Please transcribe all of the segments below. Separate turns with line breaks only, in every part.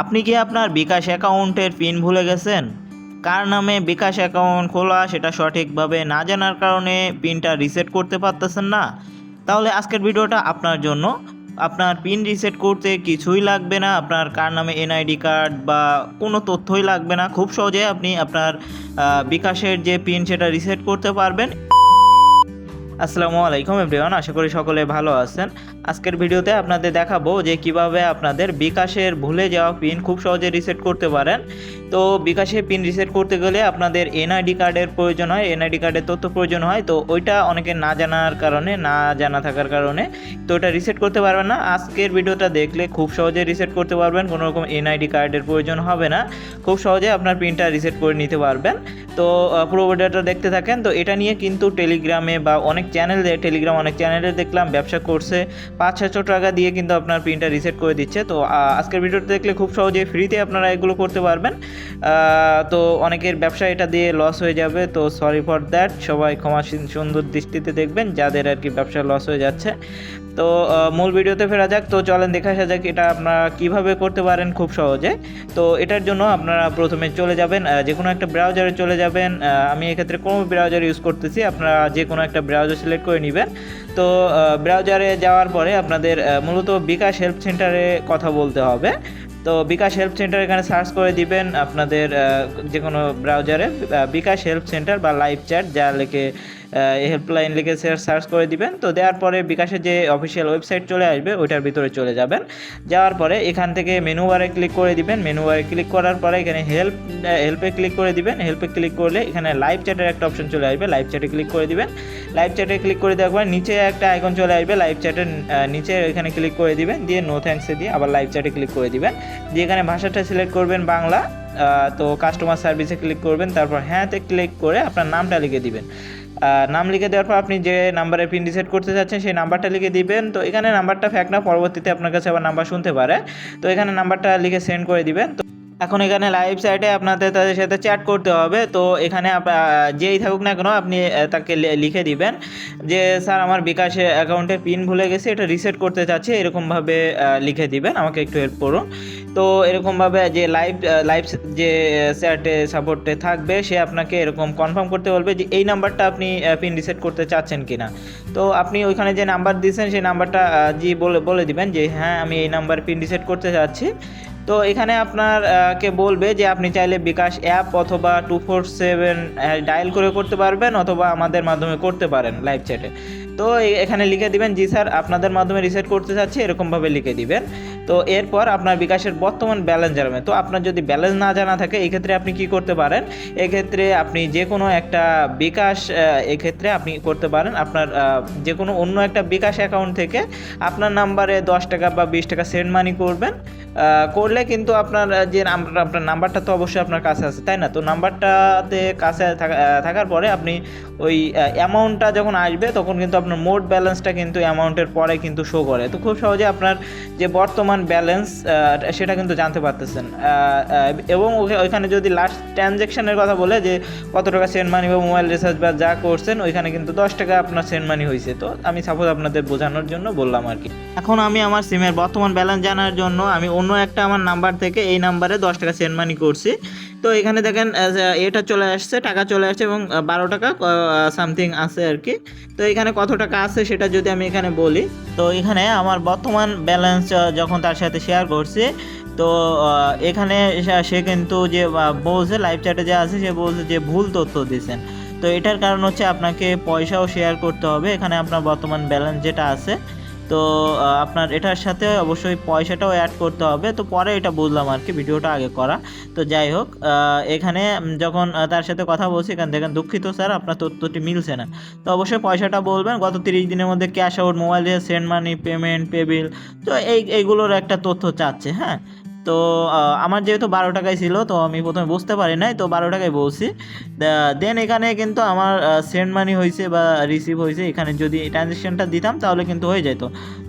আপনি কি আপনার বিকাশ অ্যাকাউন্টের পিন ভুলে গেছেন? কার নামে বিকাশ অ্যাকাউন্ট খোলা সেটা সঠিকভাবে না জানার কারণে পিনটা রিসেট করতে পারতেছেন না? তাহলে আজকের ভিডিওটা আপনার জন্য। আপনার পিন রিসেট করতে কিছুই লাগবে না, আপনার কার নামে এনআইডি কার্ড বা কোনো তথ্যই লাগবে না। খুব সহজে আপনি আপনার বিকাশের যে পিন সেটা রিসেট করতে পারবেন। আসসালামু আলাইকুম এভরিওয়ান, আশা করি সকলে ভালো আছেন। আজকের ভিডিওতে আপনাদের দেখাবো যে কিভাবে আপনাদের বিকাশের ভুলে যাওয়া পিন খুব সহজে রিসেট করতে পারেন। তো বিকাশের পিন রিসেট করতে গেলে আপনাদের এনআইডি কার্ডের প্রয়োজন হয়, এনআইডি কার্ডের তথ্য প্রয়োজন হয়। তো ওইটা অনেকে না জানার কারণে, না জানা থাকার কারণে তো ওটা রিসেট করতে পারবেন না। আজকের ভিডিওটা দেখলে খুব সহজে রিসেট করতে পারবেন, কোনো রকম এনআইডি কার্ডের প্রয়োজন হবে না। খুব সহজে আপনার পিনটা রিসেট করে নিতে পারবেন। তো পুরো ভিডিওটা দেখতে থাকেন। তো এটা নিয়ে কিন্তু টেলিগ্রামে বা অনেক চ্যানেলে, টেলিগ্রাম অনেক চ্যানেলে দেখলাম ব্যবসা করছে, 500-600 টাকা দিয়ে কিন্তু আপনার পিনটা রিসেট করে দিচ্ছে। তো আজকের ভিডিওটা দেখলে খুব সহজে ফ্রিতে আপনারা এগুলো করতে পারবেন। তো অনেকের ব্যবসা এটা দিয়ে লস হয়ে যাবে, তো সরি ফর দ্যাট। সবাই ক্ষমা সুন্দর দৃষ্টিতে দেখবেন যাদের আর কি ব্যবসা লস হয়ে যাচ্ছে। তো মূল ভিডিওতে ফেরা যাক। তো চলেন দেখা যাক এটা আপনারা কিভাবে করতে পারেন খুব সহজে। তো এটার জন্য আপনারা প্রথমে চলে যাবেন যে কোনো একটা ব্রাউজারে চলে যাবেন। আমি এক্ষেত্রে কোনো ব্রাউজার ইউজ করতেছি, আপনারা যে কোনো একটা ব্রাউজার সিলেক্ট করে নেবেন। তো ব্রাউজারে যাওয়ার পরে আপনাদের মূলত বিকাশ হেল্প সেন্টারে কথা বলতে হবে। তো বিকাশ হেল্প সেন্টার এখানে সার্চ করে দিবেন আপনাদের যে কোনো ব্রাউজারে বিকাশ হেল্প সেন্টার বা লাইভ চ্যাট যা লিখে হেল্পলাইন লিখে সার্চ করে দিবেন। তো দেওয়ার পরে বিকাশের যে অফিসিয়াল ওয়েবসাইট চলে আসবে ওইটার ভিতরে চলে যাবেন। যাওয়ার পরে এখান থেকে মেনু বারে ক্লিক করে দিবেন। মেনু বারে ক্লিক করার পরে এখানে হেল্পে ক্লিক করে দিবেন। হেল্পে ক্লিক করলে এখানে লাইভ চ্যাটের একটা অপশন চলে আসবে, লাইভ চ্যাটে ক্লিক করে দিবেন। লাইভ চ্যাটে ক্লিক করে দেওয়ার পর নিচে একটা আইকন চলে আসবে, লাইভ চ্যাটের নিচে এখানে ক্লিক করে দিবেন, দিয়ে নো থ্যাঙ্কসে দিয়ে আবার লাইভ চ্যাটে ক্লিক করে দিবেন। দিয়ে এখানে ভাষাটা সিলেক্ট করবেন বাংলা। তো কাস্টমার সার্ভিসে ক্লিক করবেন, তারপর হ্যাঁতে ক্লিক করে আপনার নামটা লিখে দিবেন। নাম লিখে দেওয়ার পর আপনি যে নাম্বারে পিন রিসেট করতে চাচ্ছেন সেই নাম্বারটা লিখে দিবেন। তো এখানে নাম্বারটা ফ্যাক না, পরবর্তীতে আপনার কাছে আবার নাম্বার শুনতে পারে। তো এখানে নাম্বারটা লিখে সেন্ড করে দিবেন। তো এখন এখানে লাইভ সাইটে আপনাদের তাদের সাথে চ্যাট করতে হবে। তো এখানে যেই থাকুক না কেন আপনি তাকে লিখে দিবেন যে স্যার আমার বিকাশ অ্যাকাউন্টের পিন ভুলে গেছে, এটা রিসেট করতে চাচ্ছি, এরকমভাবে লিখে দিবেন, আমাকে একটু হেল্প করুন। তো এরকমভাবে যে লাইভ যে চ্যাটে সাপোর্টে থাকবে সে আপনাকে এরকম কনফার্ম করতে বলবে যে এই নাম্বারটা আপনি পিন রিসেট করতে চাচ্ছেন কিনা। তো আপনি ওইখানে যে নাম্বার দিয়েছেন সেই নাম্বারটা বলে দিবেন যে হ্যাঁ আমি এই নাম্বার পিন রিসেট করতে চাচ্ছি। তো এখানে আপনার কে বলবে যে আপনি চাইলে বিকাশ অ্যাপ অথবা 247 ডায়াল করে করতে পারবেন, অথবা আমাদের মাধ্যমে করতে পারেন লাইভ চ্যাটে। তো এখানে লিখে দিবেন জি স্যার আপনাদের মাধ্যমে রিসেট করতে চাচ্ছি, এরকমভাবে লিখে দিবেন। তো এরপর আপনার বিকাশের বর্তমান ব্যালেন্স জানাবেন। তো আপনার যদি ব্যালেন্স না জানা থাকে এক্ষেত্রে আপনি কি করতে পারেন, এক্ষেত্রে আপনি যে কোনো একটা বিকাশ এক্ষেত্রে আপনি করতে পারেন আপনার যে কোনো অন্য একটা বিকাশ অ্যাকাউন্ট থেকে আপনার নাম্বারে 10 টাকা বা 20 টাকা সেন্ড মানি করবেন। করলে কিন্তু আপনার যে আপনার নাম্বারটা তো অবশ্যই আপনার কাছে আছে, তাই না? তো নাম্বারটাতে কাছে থাকার পরে আপনি ওই অ্যামাউন্টটা যখন আসবে তখন কিন্তু আপনার মোট ব্যালেন্সটা কিন্তু অ্যামাউন্টের পরে কিন্তু শো করে। তো খুব সহজে আপনার যে বর্তমান ব্যালেন্স সেটা কিন্তু জানতে পারতেছেন। এবং ওইখানে যদি লাস্ট ট্রানজ্যাকশানের কথা বলে যে কত টাকা সেন্ড মানি বা মোবাইল রিচার্জ বা যা করছেন ওইখানে কিন্তু 10 টাকা আপনার সেন্ড মানি হয়েছে। তো আমি সাপোজ আপনাদের বোঝানোর জন্য বললাম আর কি। এখন আমি আমার সিমের বর্তমান ব্যালেন্স জানার জন্য আমি অন্য একটা আমার নাম্বার থেকে এই নাম্বারে 10 টাকা সেন্ড মানি করছি। তো এখানে দেখেন এটা চলে আসছে, টাকা চলে আসছে এবং 12 টাকা সামথিং আছে আর কি। তো এখানে কত টাকা আছে সেটা যদি আমি এখানে বলি, তো এখানে আমার বর্তমান ব্যালেন্স যখন তার সাথে শেয়ার করছি, তো এখানে সে কিন্তু যে বলছে লাইভ চ্যাটে যে আছে সে বলছে যে ভুল তথ্য দিয়েছেন। তো এটার কারণ হচ্ছে আপনাকে পয়সাও শেয়ার করতে হবে এখানে আপনার বর্তমান ব্যালেন্স যেটা আছে। তো আপনার এটার সাথে অবশ্যই পয়সাটাও অ্যাড করতে হবে। তো পরে এটা বুঝলাম আর কি, ভিডিওটা আগে করা। তো যাই হোক, এখানে যখন তার সাথে কথা বলছি এখানে দেখেন দুঃখিত স্যার আপনার তথ্যটি মিলছে না। তো অবশ্যই পয়সাটা বলবেন, গত 30 দিনের মধ্যে ক্যাশ আউট, মোবাইল দিয়ে সেন্ড মানি, পেমেন্ট, পে বিল। তো এইগুলোর একটা তথ্য চাচ্ছে। হ্যাঁ, তো আমার যেহেতু 12 টাকায় ছিল তো আমি প্রথমে বুঝতে পারি নাই, তো 12 টাকায় বলছি। দেন এখানে কিন্তু আমার সেন্ড মানি হয়েছে বা রিসিভ হয়েছে, এখানে যদি ট্রানজ্যাকশানটা দিতাম তাহলে কিন্তু হয়ে যেত।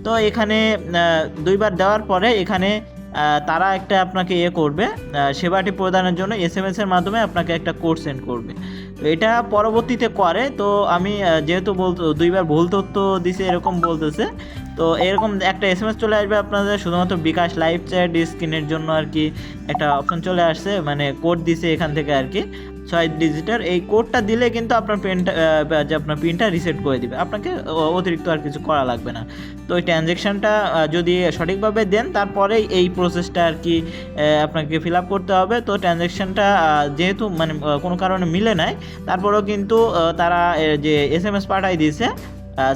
তো এখানে 2বার দেওয়ার পরে এখানে তারা একটা আপনাকে করবে, সেবাটি প্রদানের জন্য SMS এর মাধ্যমে আপনাকে একটা কোড সেন্ড করবে। এটা পরবর্তীতে করে। তো আমি যেহেতু 2বার ভুল তথ্য দিছে এরকম বলতেছে, তো এরকম একটা SMS চলে আসবে আপনাদের শুধুমাত্র বিকাশ লাইভ চ্যাট স্ক্রিনের জন্য আর কি একটা অপশন চলে আসছে, মানে কোড দিছে এখান থেকে আর কি 6 ডিজিটের। এই কোডটা দিলে কিন্তু আপনার পেনটা যে আপনার পিনটা রিসেট করে দিবে, আপনাকে অতিরিক্ত আর কিছু করা লাগবে না। তো এই ট্রানজ্যাকশানটা যদি সঠিকভাবে দেন তারপরেই এই প্রসেসটা আর কি আপনাকে ফিল আপ করতে হবে। তো ট্রানজ্যাকশানটা যেহেতু মানে কোনো কারণে মিলে নাই, তারপরেও কিন্তু তারা যে SMS পাঠাই দিয়েছে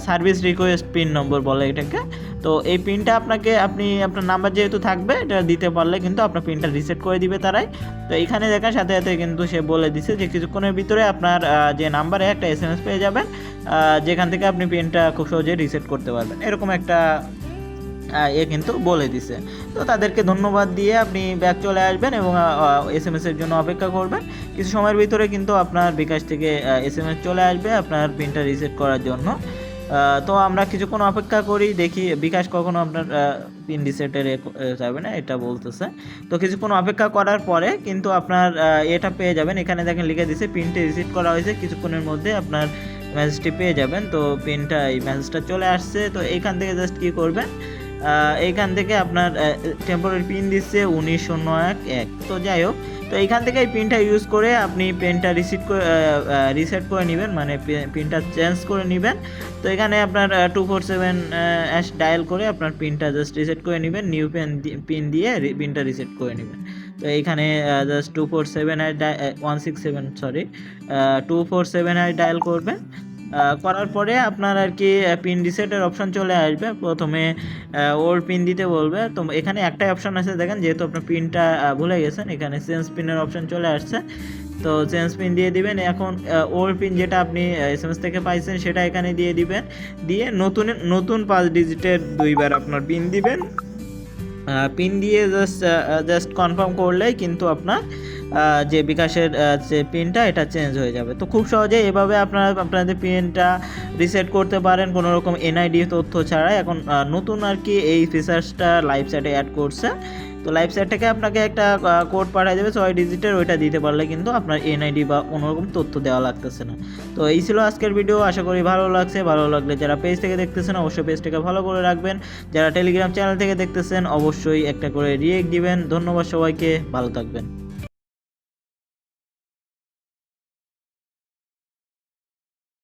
সার্ভিস রিকোয়েস্ট পিন নম্বর বলে এটাকে। তো এই পিনটা আপনি আপনার নাম্বার যেহেতু থাকবে এটা দিতে পারলে কিন্তু আপনার পিনটা রিসেট করে দিবে তারাই। তো এখানে দেখার সাথে সাথে কিন্তু সে বলে দিছে যে কিছুক্ষণের ভিতরে আপনার যে নাম্বারে একটা SMS পেয়ে যাবেন, যেখান থেকে আপনি পিনটা খুব সহজে রিসেট করতে পারবেন, এরকম একটা কিন্তু বলে দিছে। তো তাদেরকে ধন্যবাদ দিয়ে আপনি ব্যাক চলে আসবেন এবং SMS এর জন্য অপেক্ষা করবেন। কিছু সময়ের ভিতরে কিন্তু আপনার বিকাশ থেকে SMS চলে আসবে আপনার পিনটা রিসেট করার জন্য। তো আমরা কিছুক্ষণ অপেক্ষা করি, দেখি বিকাশ কখনো আপনার পিন রিসেটের যাবে না এটা বলতেছে। তো কিছুক্ষণ অপেক্ষা করার পরে কিন্তু আপনার এটা পেয়ে যাবেন, এখানে দেখেন লিখে দিছে পিনটা রিসেট করা হয়েছে, কিছুক্ষণের মধ্যে আপনার মেসেজটি পেয়ে যাবেন। তো পিনটা এই মেসেজটা চলে আসছে। তো এইখান থেকে জাস্ট কী করবেন, এইখান থেকে আপনার টেম্পোরারি পিন দিচ্ছে 19011। তো যাই হোক, তো এইখান থেকে এই পিনটা ইউজ করে আপনি পেনটা রিসেট করে নেবেন, মানে পিনটা চেঞ্জ করে নেবেন। তো এখানে আপনার 247 ডায়াল করে আপনার পিনটা জাস্ট রিসেট করে নেবেন, নিউ পিন দিয়ে পিনটা রিসেট করে নেবেন। তো এইখানে জাস্ট 247 ডায়াল করবেন। করার পরে আপনার আর কি পিন রিসেটের অপশন চলে আসবে। প্রথমে ওল্ড পিন দিতে বলবে। তো এখানে একটাই অপশন আছে দেখেন, যেহেতু আপনার পিনটা ভুলে গেছেন, এখানে চেঞ্জ পিনের অপশন চলে আসছে। তো চেঞ্জ পিন দিয়ে দিবেন। এখন ওল্ড পিন যেটা আপনি SMS থেকে পাইছেন সেটা এখানে দিয়ে দিবেন, দিয়ে নতুন 5 ডিজিটের 2বার আপনার পিন দিবেন। পিন দিয়ে জাস্ট কনফার্ম করলেই কিন্তু আপনার যে বিকাশের যে পিনটা এটা চেঞ্জ হয়ে যাবে। তো খুব সহজে এভাবে আপনাদের পিনটা রিসেট করতে পারেন কোনো রকম NID তথ্য ছাড়াই। এখন নতুন আর কি এই ফিচার্সটা লাইভ চ্যাটে অ্যাড করছে। তো লাইভ চ্যাট থেকে আপনাকে একটা কোড পাঠিয়ে দেবে 6 ডিজিটের, ওইটা দিতে পারলে কিন্তু আপনার NID বা কোনো রকম তথ্য দেওয়া লাগতেছে না। তো এই ছিল আজকের ভিডিও, আশা করি ভালো লাগছে। ভালো লাগলে যারা পেজ থেকে দেখতেছেন অবশ্যই পেজটাকে ফলো করে রাখবেন, যারা টেলিগ্রাম চ্যানেল থেকে দেখতেছেন অবশ্যই একটা করে রিয়েক্ট দিবেন। ধন্যবাদ সবাইকে, ভালো থাকবেন।